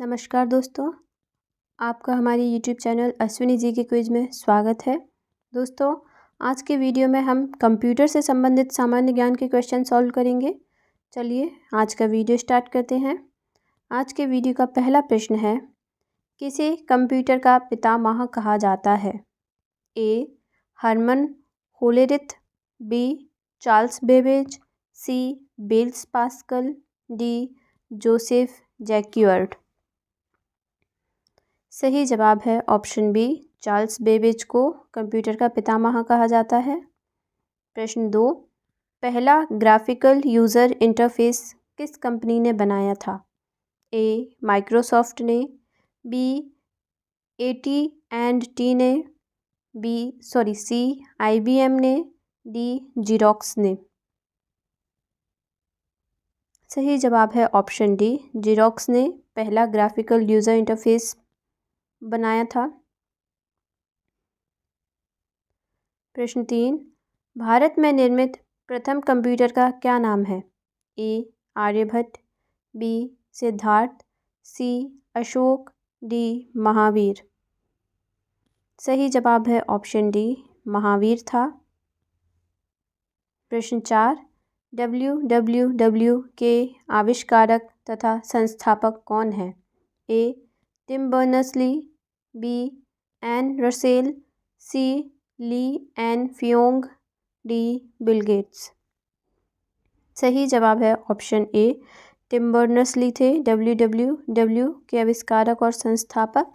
नमस्कार दोस्तों, आपका हमारे YouTube चैनल अश्विनी जी के क्विज में स्वागत है। दोस्तों, आज के वीडियो में हम कंप्यूटर से संबंधित सामान्य ज्ञान के क्वेश्चन सॉल्व करेंगे। चलिए आज का वीडियो स्टार्ट करते हैं। आज के वीडियो का पहला प्रश्न है, किसे कंप्यूटर का पितामह कहा जाता है? A. Herman Hollerith, B. Charles Babbage, C. Blaise Pascal, D. Joseph Jacquard. सही जवाब है ऑप्शन बी, चार्ल्स बेबेज को कंप्यूटर का पितामह कहा जाता है। प्रश्न 2, पहला ग्राफिकल यूज़र इंटरफेस किस कंपनी ने बनाया था? ए. माइक्रोसॉफ्ट ने, बी. AT&T ने, सी. IBM ने, डी. जीरोक्स ने। सही जवाब है ऑप्शन डी, जीरोक्स ने पहला ग्राफिकल यूज़र इंटरफेस बनाया था। प्रश्न 3, भारत में निर्मित प्रथम कंप्यूटर का क्या नाम है? ए. आर्यभट्ट, बी. सिद्धार्थ, सी. अशोक, डी. महावीर। सही जवाब है ऑप्शन डी, महावीर था। प्रश्न 4, WWW के आविष्कारक तथा संस्थापक कौन है? A. Tim Berners Lee, B. Ann Russell, C. ली एन फियोंग, डी. Bill Gates. सही जवाब है ऑप्शन ए, टिम बर्नर्स-ली थे WWW के आविष्कारक और संस्थापक।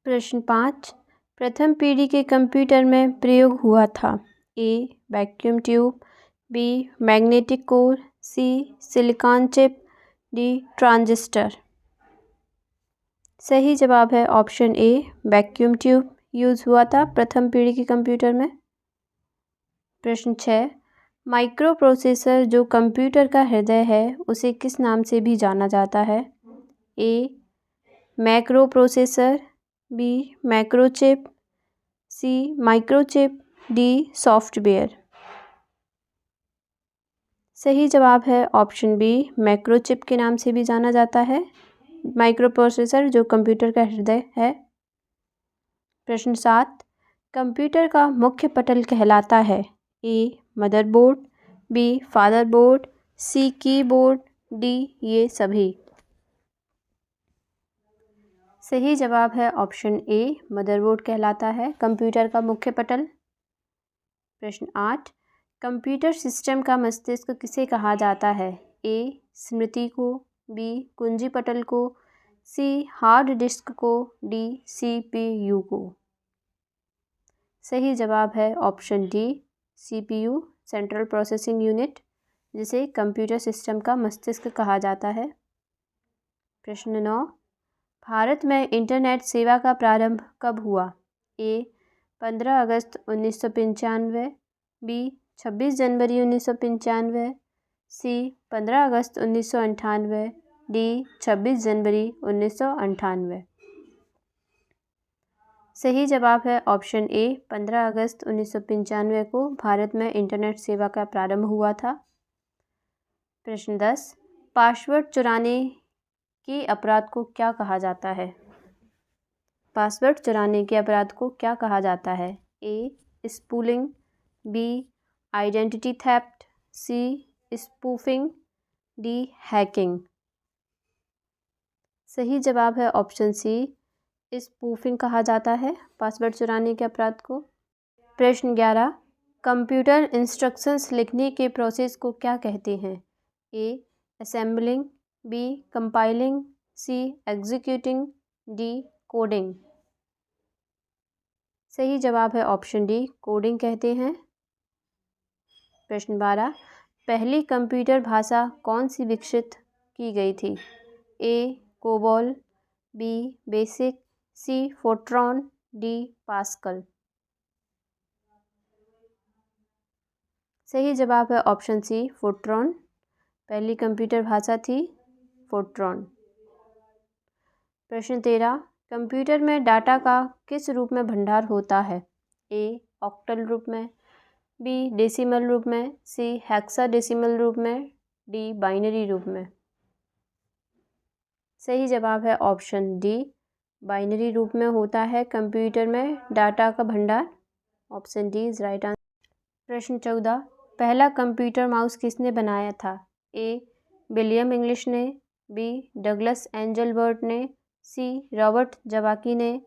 प्रश्न 5, प्रथम पीढ़ी के कंप्यूटर में प्रयोग हुआ था? A. Vacuum tube, B. Magnetic core, C. Silicon chip, D. Transistor. सही जवाब है option A, vacuum tube use हुआ था प्रथम पीढ़ी के कंप्यूटर में। प्रश्न 6, माइक्रो प्रोसेसर जो कंप्यूटर का हृदय है उसे किस नाम से भी जाना जाता है? A. Macro processor, B. Macrochip, C. Microchip, D. Software. सही जवाब है ऑप्शन बी, मैक्रोचिप के नाम से भी जाना जाता है माइक्रो प्रोसेसर जो कंप्यूटर का हृदय है। प्रश्न 7, कंप्यूटर का मुख्य पटल कहलाता है? A. Motherboard, B. Fatherboard, C. Keyboard, D. ये सभी। सही जवाब है ऑप्शन ए, मदरबोर्ड कहलाता है कंप्यूटर का मुख्य पटल। प्रश्न 8, कंप्यूटर सिस्टम का मस्तिष्क किसे कहा जाता है? ए. स्मृति को, बी. कुंजी पटल को, सी. हार्ड डिस्क को, डी. CPU को। सही जवाब है option D, CPU central processing unit, जिसे कंप्यूटर सिस्टम का मस्तिष्क कहा जाता है। प्रश्न 9, भारत में इंटरनेट सेवा का प्रारंभ कब हुआ? ए. 15 अगस्त 1995, बी. 26 जनवरी 1995, सी. 15 अगस्त 1998, डी. 26 जनवरी 1998। सही जवाब है ऑप्शन ए, 15 अगस्त 1995 को भारत में इंटरनेट सेवा का प्रारंभ हुआ था। प्रश्न 10, पासवर्ड चुराने के अपराध को क्या कहा जाता है? पासवर्ड चुराने के अपराध को क्या कहा जाता है? A. Spooling, B. Identity theft, C. Spoofing, D. Hacking. सही जवाब है ऑप्शन सी, स्पूफिंग कहा जाता है पासवर्ड चुराने के अपराध को। प्रश्न 11, कंप्यूटर इंस्ट्रक्शंस लिखने के प्रोसेस को क्या कहते हैं? A. Assembling, B. Compiling, C. Executing, D. Coding. सही जवाब है ऑप्शन डी, कोडिंग कहते हैं। प्रश्न 12, पहली कंप्यूटर भाषा कौन सी विकसित की गई थी? A. COBOL, B. BASIC, C. Fortran, D. Pascal. सही जवाब है ऑप्शन सी, फोर्ट्रॉन पहली कंप्यूटर भाषा थी फोर्ट्रॉन। प्रश्न 13, कंप्यूटर में डाटा का किस रूप में भंडार होता है? ए. ऑक्टल रूप में, बी. डेसिमल रूप में, सी. हेक्साडेसिमल रूप में, डी. बाइनरी रूप में। सही जवाब है ऑप्शन डी, बाइनरी रूप में होता है कंप्यूटर में डाटा का भंडार। Option D is right answer. प्रश्न 14, पहला कंप्यूटर माउस किसने बनाया था? ए विलियम इंग्लिश ने, बी डगलस एंजलबर्ट ने, सी रॉबर्ट जवाकी ने,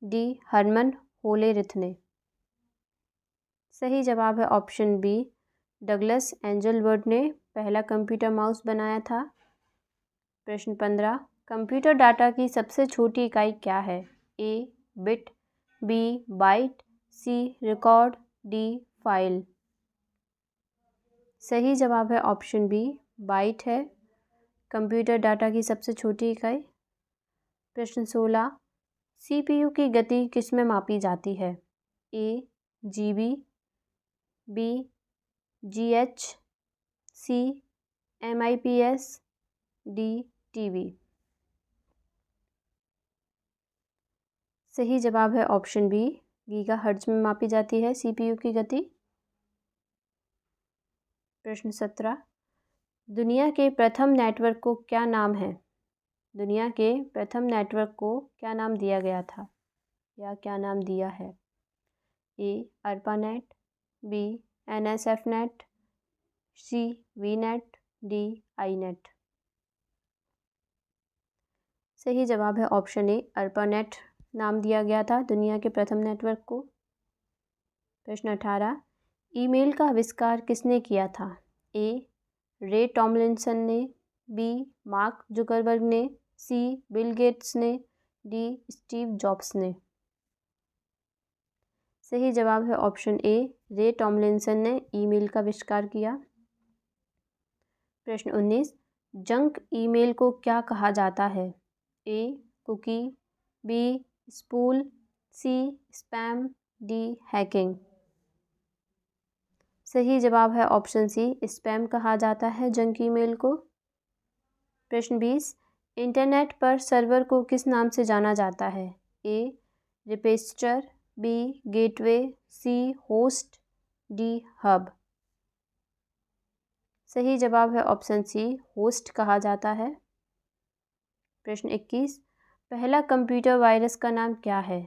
डी हरमन होलेरिथ ने। सही जवाब है ऑप्शन बी, डगलस एंजलबर्ट ने पहला कंप्यूटर माउस बनाया था। प्रश्न 15, कंप्यूटर डाटा की सबसे छोटी इकाई क्या है? A bit, B byte, C record, D file. सही जवाब है ऑप्शन बी, बाइट है कंप्यूटर डाटा की सबसे छोटी इकाई। प्रश्न 16, सीपीयू की गति किस में मापी जाती है? ए जीबी, बी जीएच, सी एमआईपीएस, डी टीबी। सही जवाब है ऑप्शन बी, गीगाहर्ट्ज में मापी जाती है सीपीयू की गति। प्रश्न 17, दुनिया के प्रथम नेटवर्क को क्या नाम है? दुनिया के प्रथम नेटवर्क को क्या नाम दिया गया था या क्या नाम दिया है? ए अर्पानेट, बी एनएसएफ नेट, सी वीनेट, डी आईनेट। सही जवाब है ऑप्शन ए, अर्पानेट नाम दिया गया था दुनिया के प्रथम नेटवर्क को। प्रश्न 18, ईमेल का आविष्कार किसने किया था? ए रे टॉमलिंसन ने, बी मार्क जुकरबर्ग ने, सी बिल गेट्स ने, डी स्टीव जॉब्स ने। सही जवाब है ऑप्शन ए, रे टॉमलिंसन ने ईमेल का आविष्कार किया। प्रश्न 19, जंक ईमेल को क्या कहा जाता है? ए कुकी, बी स्पूल, सी स्पैम, डी हैकिंग। सही जवाब है ऑप्शन सी, स्पैम कहा जाता है जंक ईमेल को। प्रश्न 20, इंटरनेट पर सर्वर को किस नाम से जाना जाता है? ए रिपेस्चर, बी गेटवे, सी होस्ट, डी हब। सही जवाब है ऑप्शन सी, होस्ट कहा जाता है। प्रश्न 21, पहला कंप्यूटर वायरस का नाम क्या है?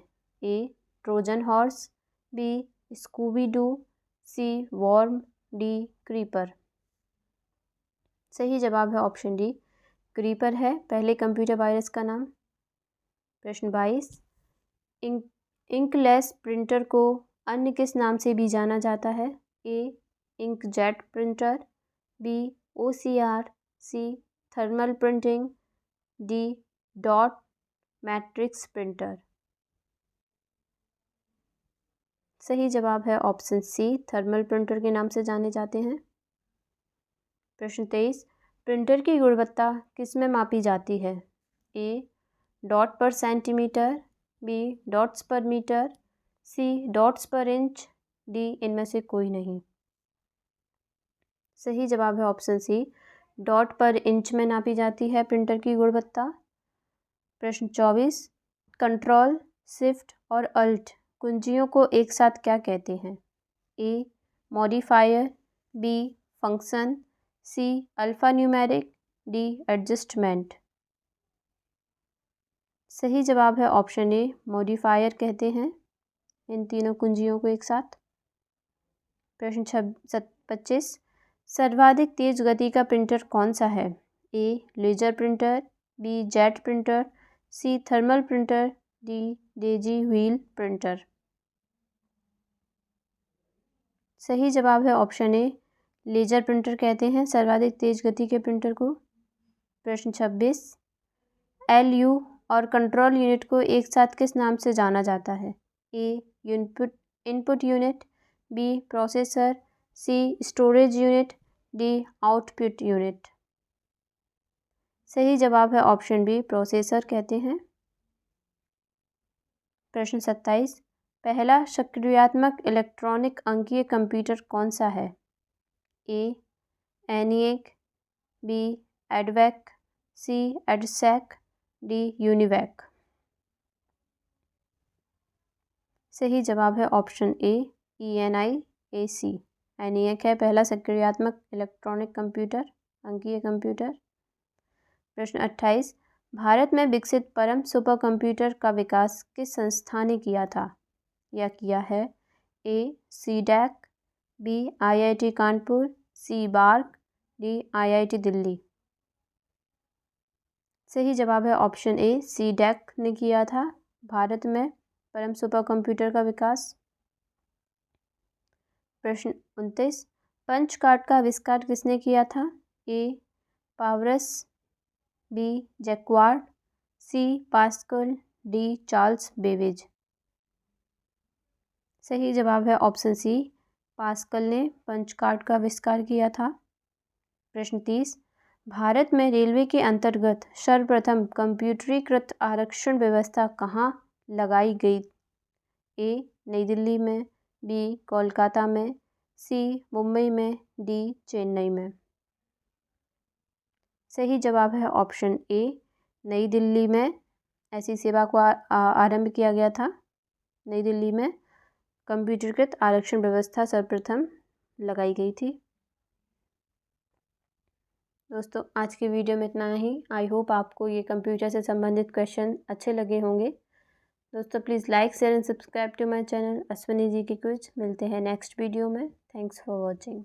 A Trojan horse, B Scooby Doo, C worm, D creeper. सही जवाब है ऑप्शन डी, क्रीपर है पहले कंप्यूटर वायरस का नाम। प्रश्न 22, इंकलेस प्रिंटर को अन्य किस नाम से भी जाना जाता है? A inkjet printer, B OCR, C thermal printing, D dot matrix printer. सही जवाब है ऑप्शन सी, थर्मल प्रिंटर के नाम से जाने जाते हैं। प्रश्न 23, प्रिंटर की गुणवत्ता किस में मापी जाती है? A dot per centimetre, B dots per metre, C dots per inch, D इनमें से कोई नहीं। सही जवाब है option C, dot per inch में नापी जाती है प्रिंटर की गुणवत्ता। प्रश्न 24, कंट्रोल शिफ्ट और अल्ट कुंजियों को एक साथ क्या कहते हैं? A modifier, B function, C alpha numeric, D adjustment. सही जवाब है ऑप्शन ए, मॉडिफायर कहते हैं इन तीनों कुंजियों को एक साथ। प्रश्न 25, सर्वाधिक तेज गति का प्रिंटर कौन सा है? A laser printer, B jet printer, C thermal printer, D daisy wheel printer. सही जवाब है ऑप्शन ए, लेजर प्रिंटर कहते हैं सर्वाधिक तेज गति के प्रिंटर को। प्रश्न 26, एलयू और कंट्रोल यूनिट को एक साथ किस नाम से जाना जाता है? A input unit, B processor, C storage unit, D output unit. सही जवाब है ऑप्शन बी, प्रोसेसर कहते हैं। प्रश्न 27, पहला सक्रियात्मक इलेक्ट्रॉनिक अंकीय कंप्यूटर कौन सा है? ए एनिएक, बी एडवेक, सी एडसैक, डी यूनिवैक। सही जवाब है ऑप्शन ए, ENIAC। एनिएक है पहला सक्रियात्मक इलेक्ट्रॉनिक कंप्यूटर, अंकीय कंप्यूटर। प्रश्न 28, भारत में विकसित परम सुपर कंप्यूटर का विकास किस संस्था ने किया था या किया है? ए सीडैक, बी आईआईटी कानपुर, सी बार्क, डी आईआईटी दिल्ली। सही जवाब है ऑप्शन ए, सीडैक ने किया था भारत में परम सुपर कंप्यूटर का विकास। प्रश्न 29, पंच कार्ड का आविष्कार किसने किया था? ए पावरस, बी जैक्वार्ड, सी पास्कल, डी चार्ल्स बेबेज। सही जवाब है ऑप्शन सी, पास्कल ने पंच कार्ड का आविष्कार किया था। प्रश्न 30, भारत में रेलवे के अंतर्गत सर्वप्रथम कंप्यूटरीकृत आरक्षण व्यवस्था कहाँ लगाई गई? ए नई दिल्ली में, बी कोलकाता में, सी मुंबई में, डी चेन्नई में। सही जवाब है ऑप्शन ए, नई दिल्ली में ऐसी सेवा को आरंभ किया गया था। नई दिल्ली में कंप्यूटरीकृत आरक्षण व्यवस्था सर्वप्रथम लगाई गई थी। दोस्तों आज की वीडियो में इतना ही। आई होप आपको ये कंप्यूटर से संबंधित क्वेश्चन अच्छे लगे होंगे। दोस्तों please like share and subscribe to my channel Ashwini ji की क्विज। मिलते हैं नेक्स्ट वीडियो में। Thanks for watching.